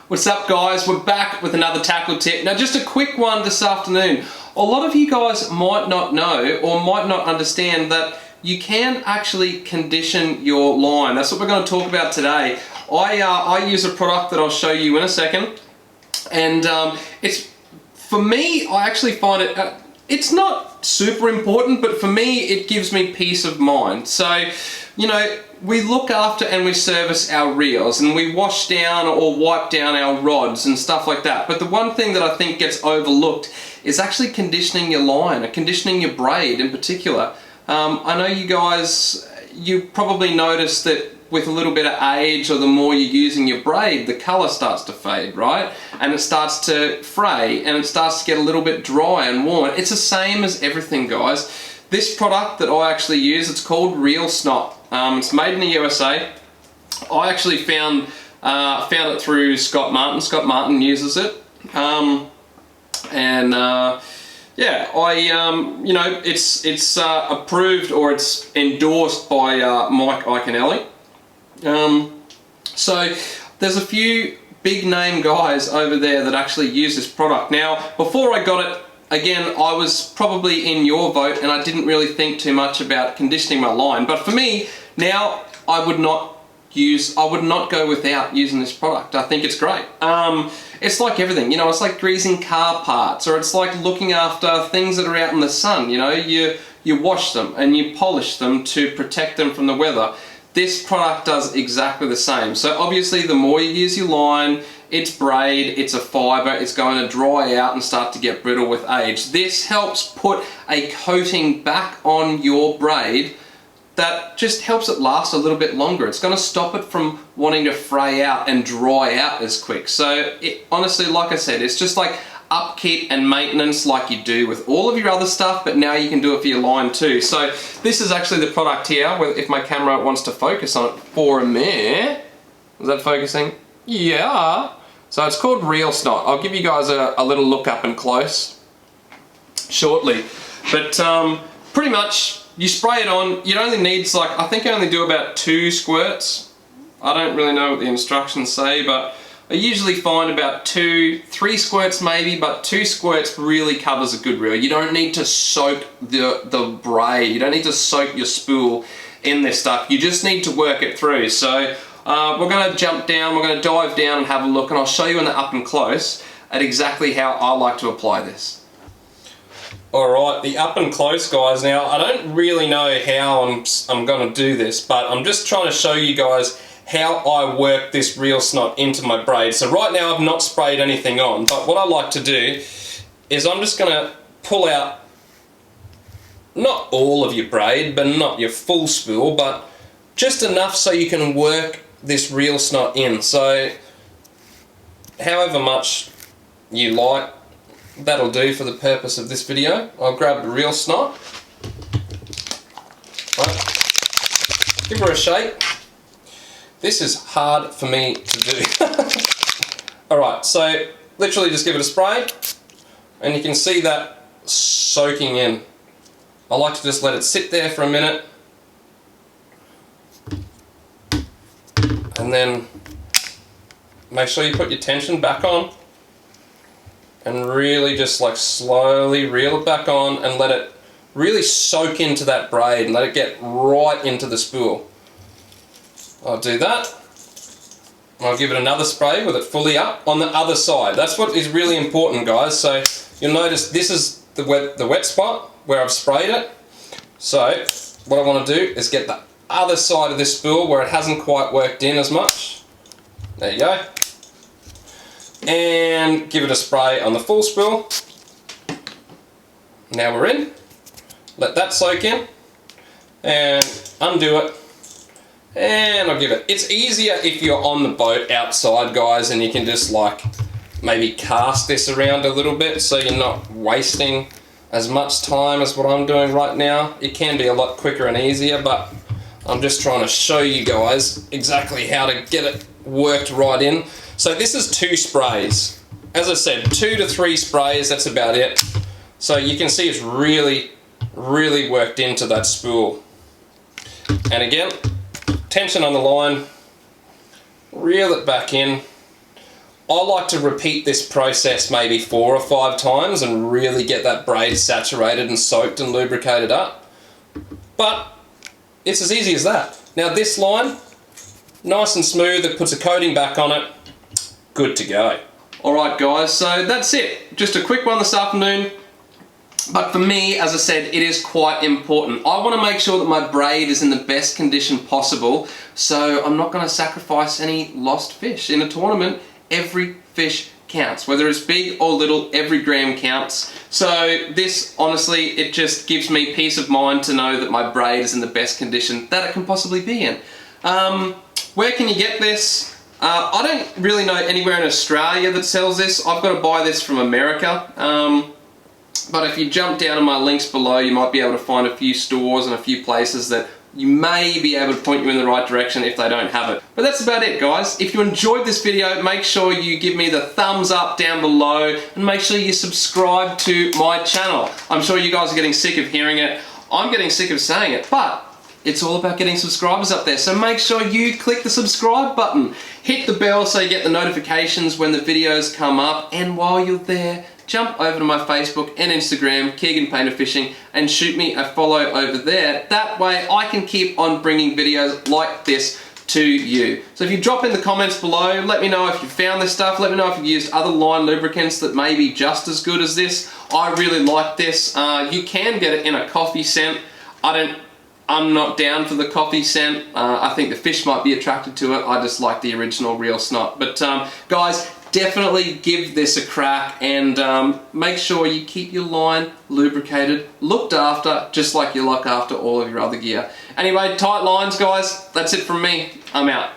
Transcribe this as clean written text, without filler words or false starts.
What's up guys, we're back with another tackle tip. Now just a quick one this afternoon. A lot of you guys might not know or might not understand that you can actually condition your line. That's what we're going to talk about today. I use a product that I'll show you in a second, and it's, for me, I actually find it, it's not super important, but for me it gives me peace of mind. So, you know, we look after and we service our reels and we wash down or wipe down our rods and stuff like that. But the one thing that I think gets overlooked is actually conditioning your line, or conditioning your braid in particular. I know you guys, you probably noticed that with a little bit of age, or the more you're using your braid, the colour starts to fade, right? And it starts to fray and it starts to get a little bit dry and worn. It's the same as everything, guys. This product that I actually use, it's called Real Snot. It's made in the USA. I actually found it through Scott Martin. Scott Martin uses it. Yeah, you know, it's approved, or it's endorsed by Mike Iaconelli. So there's a few big name guys over there that actually use this product. Now, before I got it, again, I was probably in your boat and I didn't really think too much about conditioning my line. But for me, now I would not go without using this product. I think it's great. It's like everything, you know, it's like greasing car parts, or it's like looking after things that are out in the sun, you know, you wash them and you polish them to protect them from the weather. This product does exactly the same. So obviously the more you use your line, it's braid, it's a fibre, it's going to dry out and start to get brittle with age. This helps put a coating back on your braid that just helps it last a little bit longer. It's going to stop it from wanting to fray out and dry out as quick. So honestly, like I said, it's just like upkeep and maintenance like you do with all of your other stuff, but now you can do it for your line too. So this is actually the product here, if my camera wants to focus on it for me. Is that focusing? Yeah. So it's called Real Snot. I'll give you guys a little look up and close shortly. But pretty much you spray it on. It only needs, like, I think I only do about 2 squirts. I don't really know what the instructions say, but I usually find about 3 squirts maybe, but 2 squirts really covers a good reel. You don't need to soak the braid, you don't need to soak your spool in this stuff. You just need to work it through. So we're going to jump down, we're going to dive down and have a look, and I'll show you in the up and close at exactly how I like to apply this. Alright, the up and close, guys. Now, I don't really know how I'm going to do this, but I'm just trying to show you guys how I work this Real Snot into my braid. So right now I've not sprayed anything on, but what I like to do is I'm just going to pull out, not all of your braid, but not your full spool, but just enough so you can work this Real Snot in. So however much you like, that'll do for the purpose of this video. I'll grab the Real Snot, right, give her a shake. This is hard for me to do. Alright, so literally just give it a spray, and you can see that soaking in. I like to just let it sit there for a minute, and then make sure you put your tension back on, and really just like slowly reel it back on and let it really soak into that braid and let it get right into the spool. I'll do that. I'll give it another spray with it fully up on the other side. That's what is really important, guys. So you'll notice this is the wet spot where I've sprayed it. So what I want to do is get the other side of this spool where it hasn't quite worked in as much. There you go. And give it a spray on the full spool. Now we're in. Let that soak in and undo it. And I'll give it. It's easier if you're on the boat outside, guys, and you can just like maybe cast this around a little bit so you're not wasting as much time as what I'm doing right now. It can be a lot quicker and easier, but I'm just trying to show you guys exactly how to get it worked right in. So this is 2 sprays. As I said, 2 to 3 sprays, that's about it. So you can see it's really, really worked into that spool. And again, tension on the line, reel it back in, I like to repeat this process maybe 4 or 5 times and really get that braid saturated and soaked and lubricated up. But it's as easy as that. Now this line, nice and smooth, it puts a coating back on it, good to go. Alright guys, so that's it. Just a quick one this afternoon. But for me, as I said, it is quite important. I want to make sure that my braid is in the best condition possible, so I'm not going to sacrifice any lost fish. In a tournament, every fish counts. Whether it's big or little, every gram counts. So this, honestly, it just gives me peace of mind to know that my braid is in the best condition that it can possibly be in. Where can you get this? I don't really know anywhere in Australia that sells this. I've got to buy this from America. But if you jump down to my links below, you might be able to find a few stores and a few places that you may be able to point you in the right direction if they don't have it. But that's about it, guys. If you enjoyed this video, make sure you give me the thumbs up down below and make sure you subscribe to my channel. I'm sure you guys are getting sick of hearing it. I'm getting sick of saying it, but it's all about getting subscribers up there. So make sure you click the subscribe button. Hit the bell so you get the notifications when the videos come up. And while you're there, jump over to my Facebook and Instagram, Keeghan Painter Fishing, and shoot me a follow over there. That way I can keep on bringing videos like this to you. So if you drop in the comments below, let me know if you found this stuff, let me know if you've used other line lubricants that may be just as good as this. I really like this. You can get it in a coffee scent. I'm not down for the coffee scent. I think the fish might be attracted to it. I just like the original real snot. But guys, definitely give this a crack and make sure you keep your line lubricated, looked after, just like you look after all of your other gear. Anyway, tight lines, guys. That's it from me. I'm out.